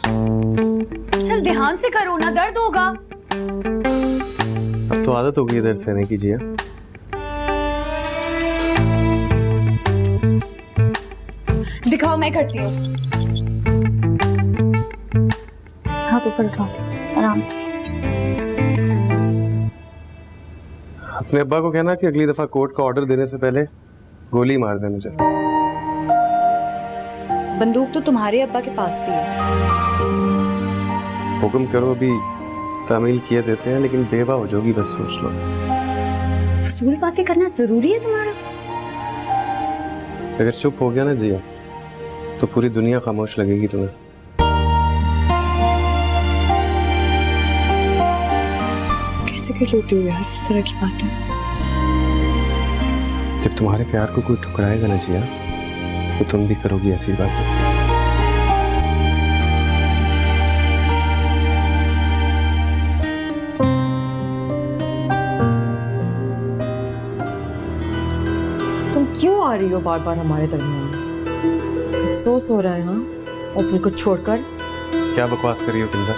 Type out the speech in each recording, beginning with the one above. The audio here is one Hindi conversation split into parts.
सर ध्यान से करो ना, दर्द होगा। अब तो आदत होगी इधर सहने की जिया। दिखाओ, मैं करती हूँ। हाथ ऊपर उठाओ, आराम से। अपने अब्बा को कहना कि अगली दफा कोर्ट का ऑर्डर देने से पहले गोली मार दे मुझे। बंदूक तो तुम्हारे अब्बा के पास भी है। हुक्म करो, अभी तामील किए देते हैं, लेकिन बेवा हो जाओगी बस सोच लो। फजूल बातें करना जरूरी है तुम्हारा? अगर चुप हो गया ना जिया तो पूरी दुनिया खामोश लगेगी तुम्हें। कैसे कर लेती हो यार इस तरह की बातें? जब तुम्हारे प्यार को कोई ठुकराएगा ना जिया तो तुम भी करोगी ऐसी बातें। तुम क्यों आ रही हो बार बार हमारे दरमियान? अफसोस हो रहा है हाँ असल को छोड़कर? क्या बकवास कर रही हो किंजा?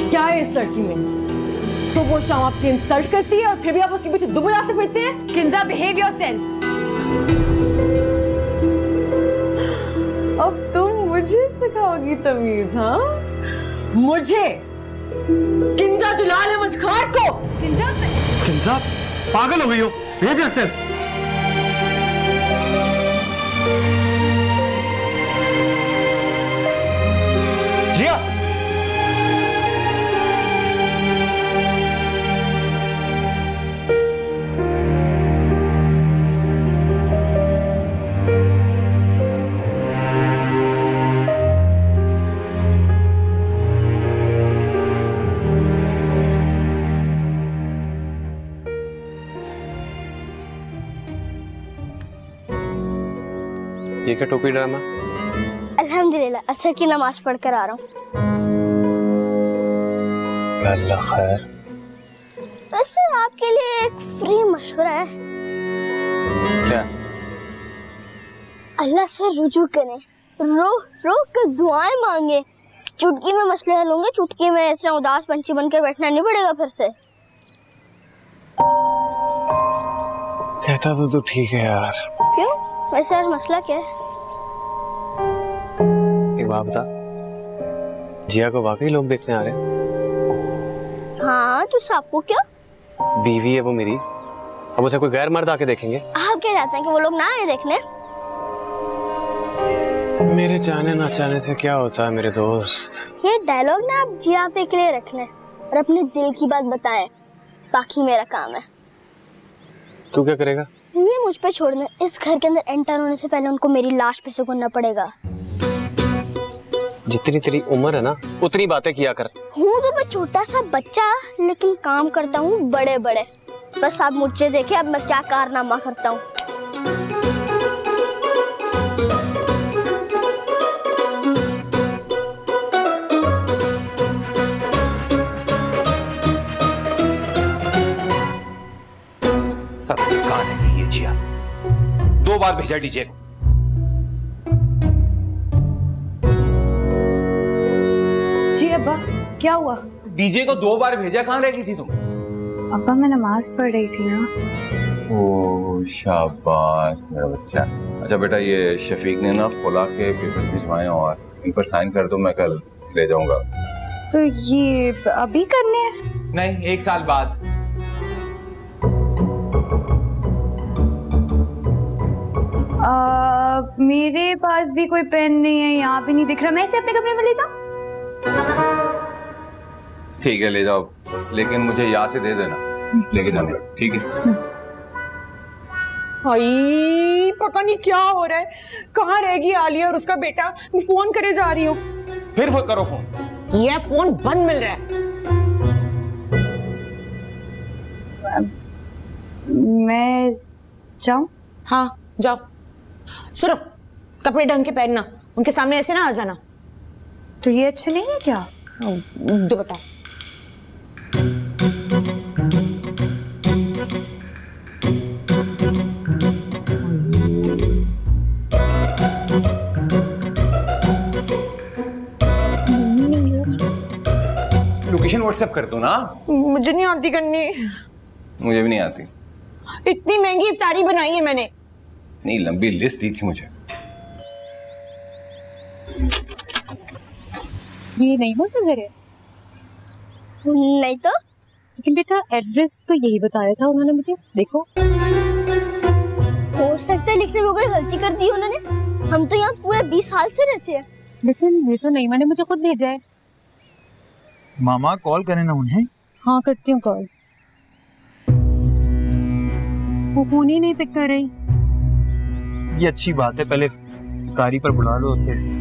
क्या है इस लड़की में? सुबह शाम आपकी इंसल्ट करती है और फिर भी आप उसके पीछे दुबलाते फिरते हैं। Kinza, behave yourself. अब तुम मुझे सिखाओगी तमीज? हाँ मुझे, किंजा जलाल अहमद खान को? किंजा पागल हो गई हो? Behave yourself. जिया ये क्या टोपी ड्रामा? अल्हम्दुलिल्लाह असर की नमाज पढ़कर आ रहा हूँ। अल्लाह खैर। वैसे आपके लिए एक फ्री मशवरा है। क्या? अल्लाह से रुजू करें, रो रो कर दुआएं मांगे। चुटकी में मसले हल होंगे, चुटकी में ऐसे उदास पंछी बनकर बैठना नहीं पड़ेगा फिर से। कहता तो तू ठीक है यार। क्यों? वैसे आज मसला क्या है? एक बात बता, जिया को वाकई लोग देखने आ रहे हैं? हाँ तो सबको क्या? बीवी है वो मेरी, अब उसे कोई गैर मर्द आके देखेंगे? आप क्या चाहते हैं कि वो लोग ना आए देखने? मेरे चाहने ना चाहने से क्या होता है मेरे दोस्त। ये डायलॉग ना आप जिया पे के लिए रख लें और अपने दिल की बात बताएं, बाकी मेरा काम है। तू क्या करेगा? ये मुझ पे छोड़ दें, इस घर के अंदर एंटर होने से पहले उनको मेरी लाश पे सुगुनना पड़ेगा। जितनी तेरी उम्र है ना उतनी बातें किया कर। हूँ तो मैं छोटा सा बच्चा, लेकिन काम करता हूँ बड़े बड़े। बस आप मुझे देखे अब मैं क्या कारनामा करता हूँ। कहाँ है ये जिया? 2 बार भेजा डीजे को। जी अब्बा, क्या हुआ? डीजे को 2 बार भेजा, कहाँ रह गई थी तुम? अब्बा मैं नमाज पढ़ रही थी ना। ओह शाबाश मेरा बच्चा। अच्छा बेटा, ये शफीक ने ना खुला के पेपर भिजवाए और इन पर साइन कर दो, मैं कल ले जाऊंगा। तो ये अभी करने हैं? नहीं, 1 साल बाद। मेरे पास भी कोई पेन नहीं है, यहाँ भी नहीं दिख रहा। मैं इसे अपने कमरे में ले जाऊं? ठीक है ले जाओ, लेकिन मुझे यहाँ से दे देना, लेके जाना, ठीक है? हाय पता नहीं क्या हो रहा है, कहाँ रहेगी आलिया और उसका बेटा? मैं फोन करे जा रही हूँ। फिर करो फोन। ये फोन बंद मिल रहा है। मैं जाऊं? हाँ जाओ। सुनो, कपड़े ढंग के पहनना, उनके सामने ऐसे ना आ जाना। तो ये अच्छा नहीं है क्या? दुपट्टा। व्हाट्सएप कर दो ना। मुझे नहीं आती करनी। मुझे भी नहीं आती। इतनी महंगी इफ्तारी बनाई है मैंने। नहीं, लंबी लिस्ट दी थी मुझे। ये नहीं बोल घर है, नहीं तो लेकिन बेटा एड्रेस तो यही बताया था उन्होंने मुझे। देखो हो सकता है लिखने में कोई गलती कर दी उन्होंने। हम तो यहाँ पूरे 20 साल से रहते हैं। लेकिन ये तो नहीं, मैंने मुझे खुद भेजा है। मामा कॉल करें ना उन्हें। हाँ करती हूँ कॉल, वो फोन ही नहीं पिक कर रही। ये अच्छी बात है, पहले तारी पर बुला लो फिर।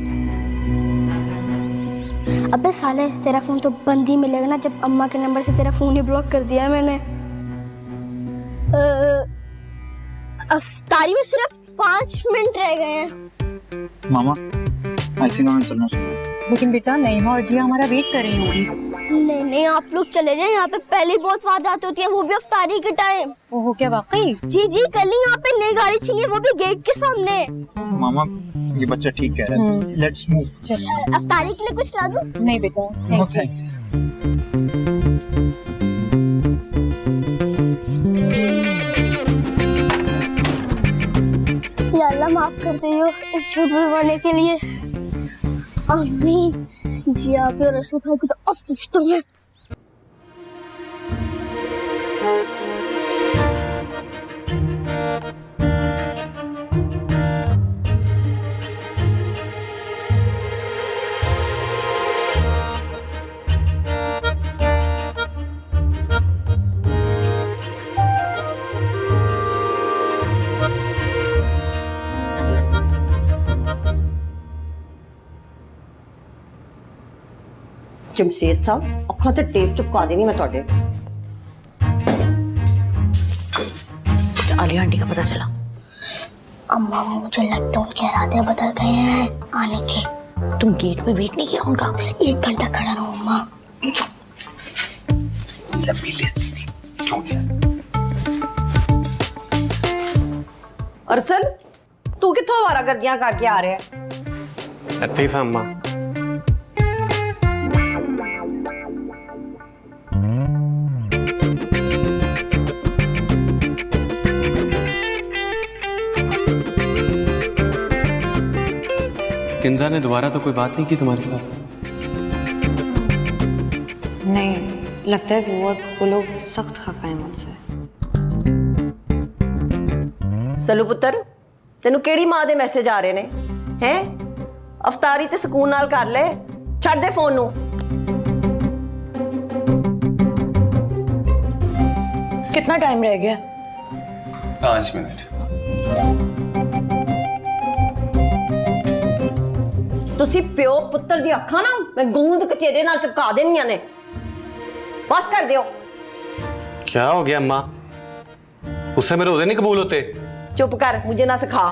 अबे साले, तेरा फोन तो बंद ही मिलेगा ना जब अम्मा के नंबर से तेरा फोन ही ब्लॉक कर दिया है मैंने। अफ्तारी में सिर्फ 5 मिनट रह गए हैं। मामा आई थिंक हमें चलना चाहिए। लेकिन बेटा नईमा और जिया हमारा वेट कर रही होंगी। नहीं नहीं, आप लोग चले जाए, यहाँ पे पहले बहुत वारदात होती है, वो भी अफ्तारी के टाइम। ओहो, क्या वाकई? जी जी, कल ही यहाँ पे नई गाड़ी छीनी, वो भी गेट के सामने। मामा ये बच्चा ठीक कह रहा है, लेट्स मूव। अफ्तारी के लिए कुछ ला दूं? नहीं बेटा, नो थैंक्स। या अल्लाह माफ कर दे इस झूठ बोलने के लिए। आमीन। जी आप और रसूल भाई को तो अब पूछता हूँ। जमशेद साहब, अखा तो टेप चुपका देनी मैं ਤੁਹਾਡੇ। कुछ आलिया आंटी का पता चला? अम्मा मुझे लगता है उनके इरादे बदल गए हैं आने के। तुम गेट पे वेट नहीं किया उनका? 1 घंटा खड़ा रहो अम्मा। लंबी लिस्ट दी थी, क्यों गया? अरसल, तू कितों आवारागर्दियां करके आ रहा है? ਇੱਥੇ ਹੀ ਸਾਂ ਅੰਮਾ। किंजा ने दोबारा तो कोई बात नहीं की तुम्हारे साथ? नहीं, लगता है वो लोग सख्त खफा है मुझसे। सलू पुत्र, तेनू केड़ी मां दे मैसेज आ रहे ने हैं? अफतारी ते सुकून नाल कर ले, छड़ दे फोन नू। कितना टाइम रह गया? 5 मिनट। तुसी प्यो पुत्र दी अखां ना मैं गूंद कचेरे नाल चिपका देनियां ने। बस कर दियो। क्या हो गया अम्मा? उससे मेरे रोजे नहीं कबूल होते? चुप कर, मुझे ना सिखा।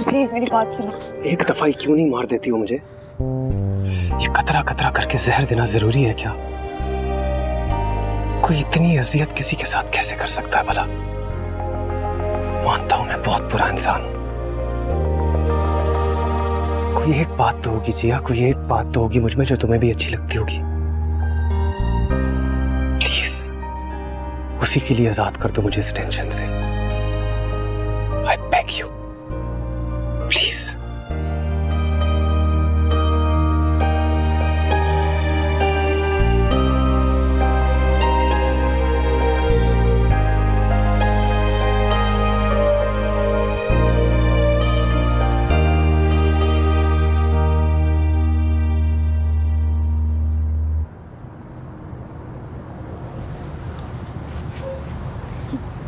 प्लीज मेरी बात सुनो। एक दफा ही क्यों नहीं मार देती हो मुझे? ये कतरा कतरा करके जहर देना जरूरी है क्या? कोई इतनी अजियत किसी के साथ कैसे कर सकता है भला? मानता हूं मैं बहुत बुरा इंसान हूं। कोई एक बात तो होगी जिया, कोई एक बात तो होगी मुझ में जो तुम्हें भी अच्छी लगती होगी। प्लीज उसी के लिए आजाद कर दो मुझे इस टेंशन से। I beg you, please.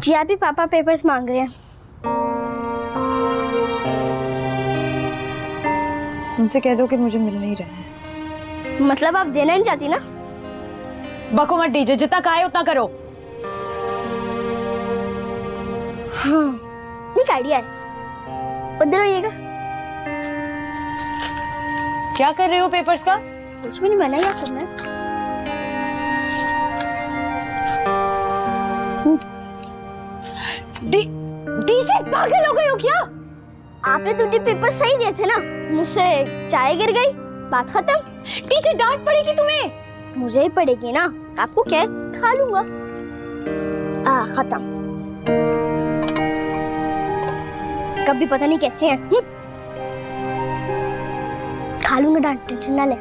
जी अभी पापा पेपर्स मांग रहे हैं। उनसे कह दो कि मुझे मिल नहीं रहा है। मतलब आप देना नहीं चाहती ना? बको मत डीजे, जितना कहा उतना करो। हाँ, एक आइडिया है। उधर होइएगा। क्या कर रहे हो पेपर्स का? कुछ भी नहीं बना या करना है। डीजे पागल हो गई हो क्या? आपने तो पेपर सही दिए थे ना, मुझसे चाय गिर गई, बात खत्म। डीजे डांट पड़ेगी तुम्हें। मुझे ही पड़ेगी ना, आपको क्या खा लूंगा। खत्म। कभी पता नहीं कैसे हैं। खा लूंगा डांट, टेंशन ना ले।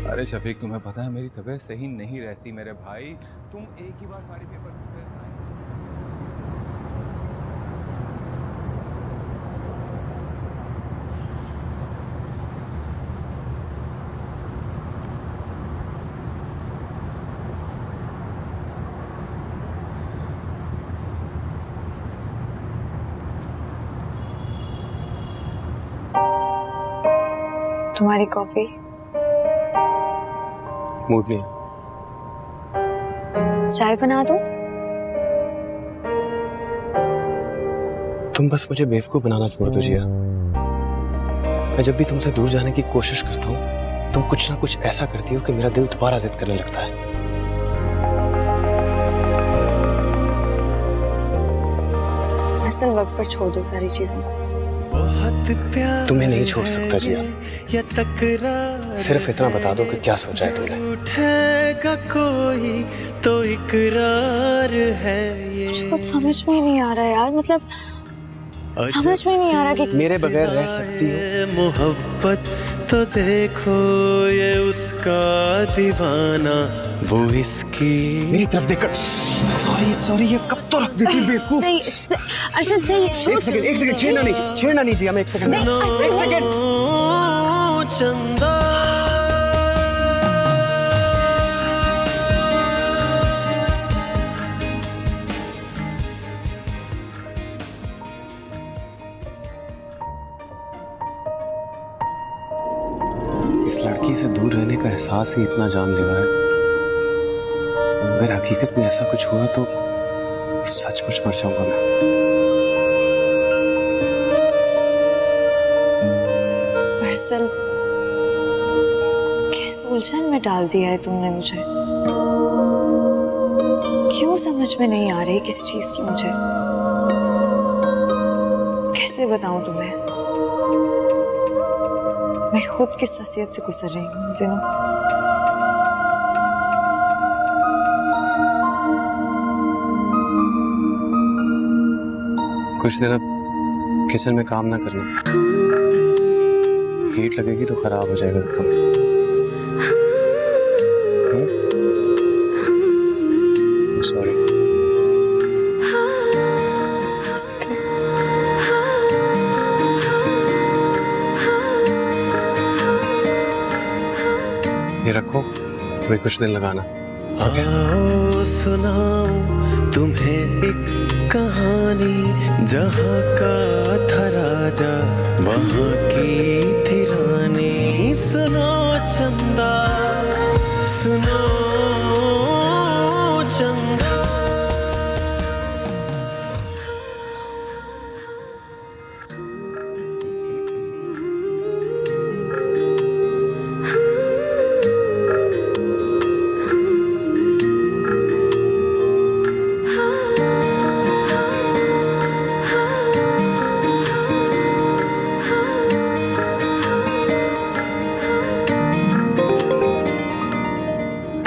अरे शफीक, तुम्हें पता है मेरी तबीयत सही नहीं रहती मेरे भाई। तुम एक ही बार सारे पेपर तुम्हारी कॉफी। मूड नहीं। चाय बना दो। तुम बस मुझे बेवकूफ बनाना छोड़ दो जिया। मैं जब भी तुमसे दूर जाने की कोशिश करता हूँ, तुम कुछ ना कुछ ऐसा करती हो कि मेरा दिल दोबारा जिद करने लगता है। असल वक्त पर छोड़ दो सारी चीजों को। तुम्हें नहीं छोड़ सकता जिया। सिर्फ इतना बता दो कि क्या सोचा है तुमने। उठेगा कोई तो इकरार है ये। मुझे कुछ समझ में ही नहीं आ रहा यार, मतलब समझ में नहीं आ रहा कि मेरे बगैर रह सकती हो। मोहब्बत तो देखो ये उसका दीवाना, वो इसकी। मेरी तरफ देखकर सॉरी ये कब तो रख देती बेवकूफ। असल सही। एक सेकंड छेड़ना नहीं जिया। मैं एक सेकंड चंदा इस लड़की से दूर रहने का एहसास ही इतना जानलेवा है। अगर हकीकत में ऐसा कुछ हुआ तो सचमुच मर जाऊंगा मैं। असल किस उलझन में डाल दिया है तुमने मुझे। क्यों समझ में नहीं आ रही किसी चीज की मुझे। कैसे बताऊं तुम्हें, मैं खुद किस हसीयत से गुजर रही हूँ इन दिनों। कुछ दिन अब किचन में काम ना करना, हीट लगेगी तो खराब हो जाएगा काम। सॉरी। ये रखो, वही कुछ दिन लगाना। आओ सुनाऊं तुम्हें एक कहानी, जहाँ का था राजा वहाँ की थी रानी। सुनो चंदा, सुनो चंदा।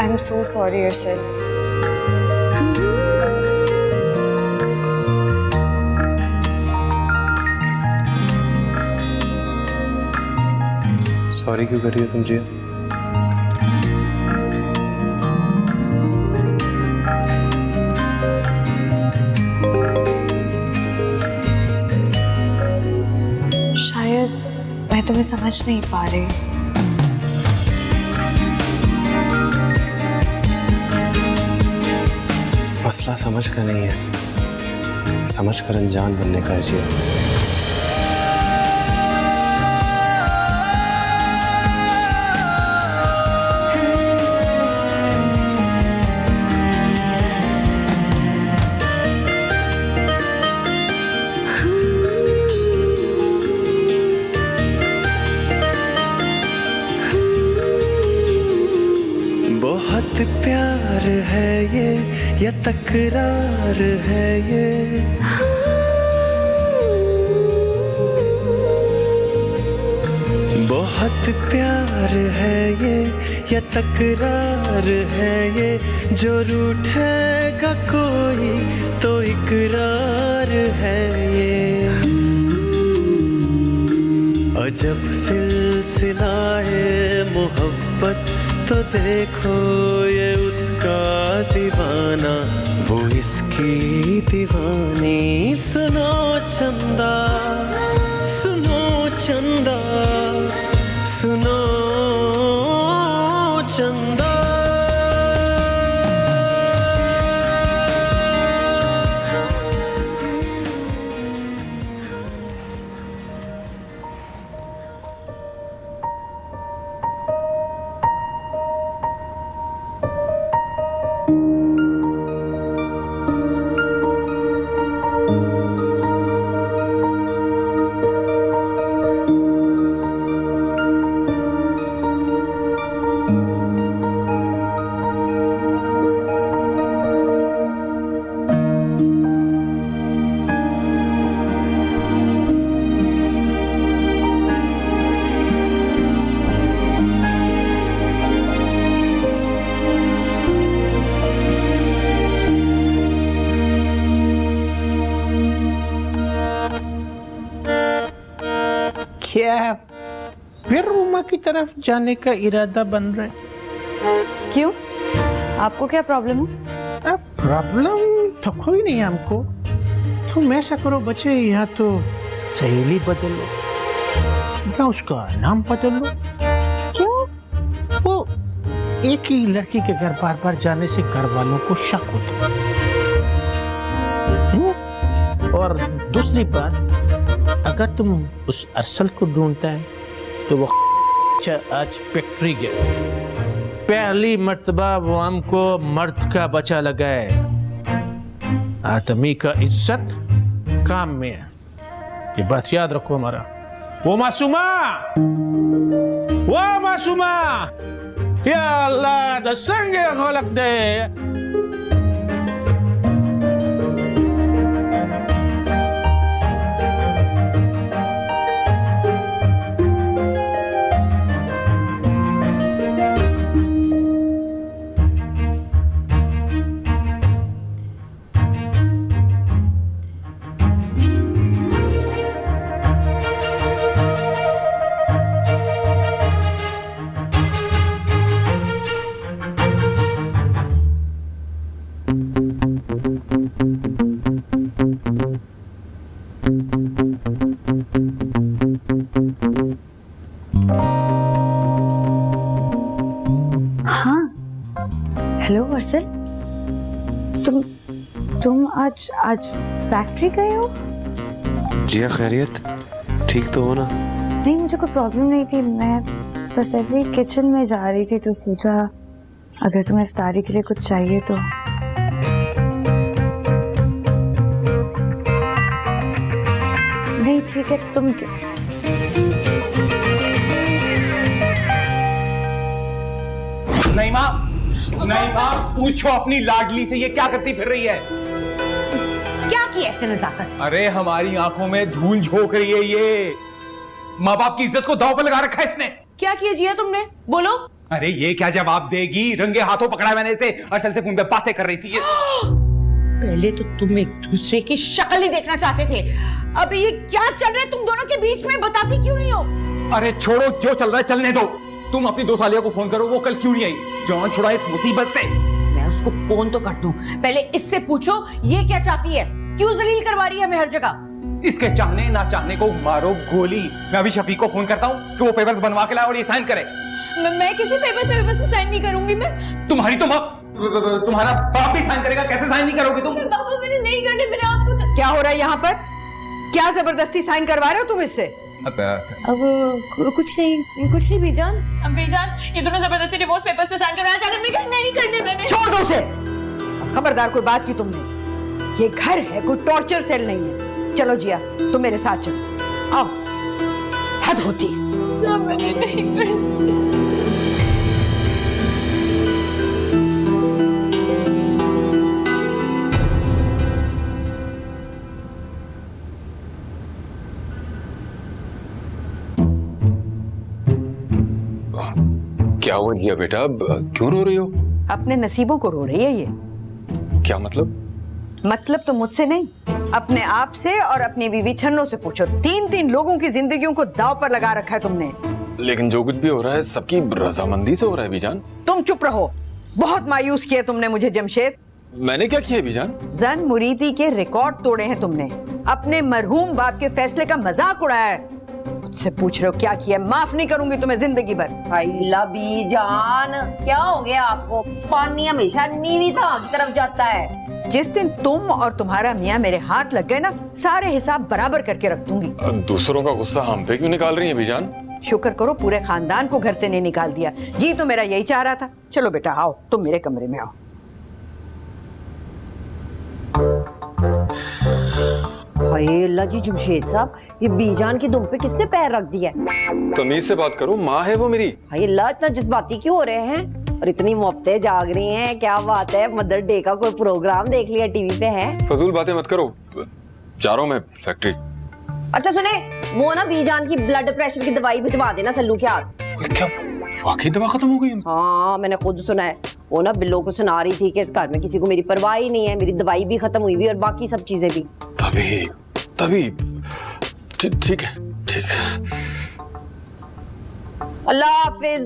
I'm so sorry, Arshil. Sorry क्यों कर रही हो तुम जिया? शायद मैं तुम्हें समझ नहीं पा रही। मसला समझ कर नहीं है, समझ कर अनजान बनने का है। बहुत प्यार है ये या तकरार है ये, बहुत प्यार है ये या तकरार है ये, जो रूठेगा कोई तो इकरार है ये। अजब सिलसिलाए मोहब्बत तो देखो ये उसका दीवाना, वो इसकी दीवानी। सुनो चंदा, सुनो चंदा, सुनो चंदा। क्या फिर रूमा की तरफ जाने का इरादा बन रहा है? क्यों? आपको क्या प्रॉब्लम है? प्रॉब्लम तो कोई नहीं है हमको। तुम ऐसा करो बच्चे, या तो सहेली बदल लो या उसका नाम बदल लो। क्यों? वो एक ही लड़की के घर बार बार जाने से घर वालों को शक होता है। और दूसरी बात, अगर तुम उस अरसल को ढूंढता है तो वो आज फैक्ट्री गया, पहली मर्तबा वो हमको मर्द का बचा लगा है। आदमी का इज्जत काम में है, ये बात याद रखो हमारा। वो मासूमा, वो मासूमा, या अल्लाह द संगे खलक दे। हाँ, हेलो अर्सल, तुम आज फैक्ट्री गए हो? जिया खैरियत, ठीक तो हो ना? नहीं, मुझे कोई प्रॉब्लम नहीं थी, मैं बस ऐसे ही किचन में जा रही थी तो सोचा अगर तुम्हें इफ्तारी के लिए कुछ चाहिए तो। नहीं ठीक है, तुम नहीं माँ, नहीं माँ, पूछो अपनी लाडली से ये क्या करती फिर रही है। क्या की ऐसे नजाकत? अरे हमारी आंखों में धूल झोंक रही है ये। माँ बाप की इज्जत को दांव पर लगा रखा है इसने। क्या किया जिया तुमने? बोलो। अरे ये क्या जवाब देगी, रंगे हाथों पकड़ा मैंने इसे, अरसल से फोन पे बातें कर रही थी ये। पहले तो तुम एक दूसरे की शक्ल ही देखना चाहते थे, अब ये क्या चल रहा है तुम दोनों के बीच में, बताती क्यों नहीं हो? अरे छोड़ो, जो चल रहा है चलने दो। तुम अपनी 2 सालिया को फोन करो, वो कल क्यों नहीं आई? जान छुड़ा इस मुसीबत से। मैं उसको फोन तो कर दूं, पहले इससे पूछो ये क्या चाहती है, क्यों जलील करवा रही है हमें हर जगह? इसके चाहने ना चाहने को मारो गोली। मैं अभी शफीक को फोन करता हूँ कि वो पेपर्स बनवा के लाए और ये साइन करे। मैं किसी पेपर्स में साइन नहीं करूंगी। मैं तुम्हारी तो माँ, तुम्हारा बाप भी साइन करेगा, कैसे साइन नहीं करोगी तुम? बाबा मैंने नहीं करने, मैंने आपको क्या हो रहा है यहाँ पर? क्या जबरदस्ती साइन करवा रहे हो तुम इससे? अब कुछ नहीं बीजान। अब बीजान, ये दोनों जबरदस्ती डिवोर्स पेपर्स पे साइन करवाना चाहते हैं, नहीं करने मैंने। छोड़ दो उसे। और खबरदार कोई बात की तुमने, ये घर है, कोई टॉर्चर सेल नहीं है। चलो जिया, तुम मेरे साथ चलो, आओ। हद होती है। मैंने नहीं करने। क्या हुआ जिया बेटा, अब क्यों रो रही हो? अपने नसीबों को रो रही है ये। क्या मतलब? मतलब तो मुझसे नहीं, अपने आप से और अपनी बीवी छन्नो से पूछो। 3-3 लोगों की जिंदगियों को दांव पर लगा रखा है तुमने। लेकिन जो कुछ भी हो रहा है सबकी रजामंदी से हो रहा है बीजान। तुम चुप रहो। बहुत मायूस किया तुमने मुझे जमशेद। मैंने क्या किया बीजान? जन मुरीदी के रिकॉर्ड तोड़े हैं तुमने, अपने मरहूम बाप के फैसले का मजाक उड़ाया है। मुझसे पूछ रहे हो क्या किया? माफ नहीं करूंगी तुम्हें जिंदगी भर। बीजान, क्या हो गया आपको? पानी हमेशा नीवी धाग की तरफ जाता है। जिस दिन तुम और तुम्हारा मियाँ मेरे हाथ लग गए ना, सारे हिसाब बराबर करके रख दूंगी। दूसरों का गुस्सा हम पे क्यों निकाल रही है बीजान? शुक्र करो पूरे खानदान को घर से नहीं निकाल दिया। जी तो मेरा यही चाह रहा था। चलो बेटा आओ, तुम मेरे कमरे में आओ। अल्लाह जी जमशेद साहब, ये बीजान की दुम पे किसने पैर रख दिया? तमीज से बात करो, माँ है वो मेरी। अल्लाह, इतना जज्बाती क्यों हो रहे हैं और इतनी मोहब्बतें जाग रही हैं? क्या बात है, मदर डे का कोई प्रोग्राम देख लिया टीवी पे है? फजूल बातें मत करो, जा रहा हूं मैं फैक्ट्री। अच्छा सुने, वो ना बीजान की ब्लड प्रेशर की दवाई भिजवा देना सल्लू के हाथ। क्या वाकई दवा खत्म हो गई? हाँ मैंने खुद सुना है। वो ना बिल्लो को सुना रही थी कि इस घर में किसी को मेरी परवाह ही नहीं है, मेरी दवाई भी खत्म हुई हुई और बाकी सब चीजें भी। तभी ठीक है, ठीक है। अल्लाह हाफिज।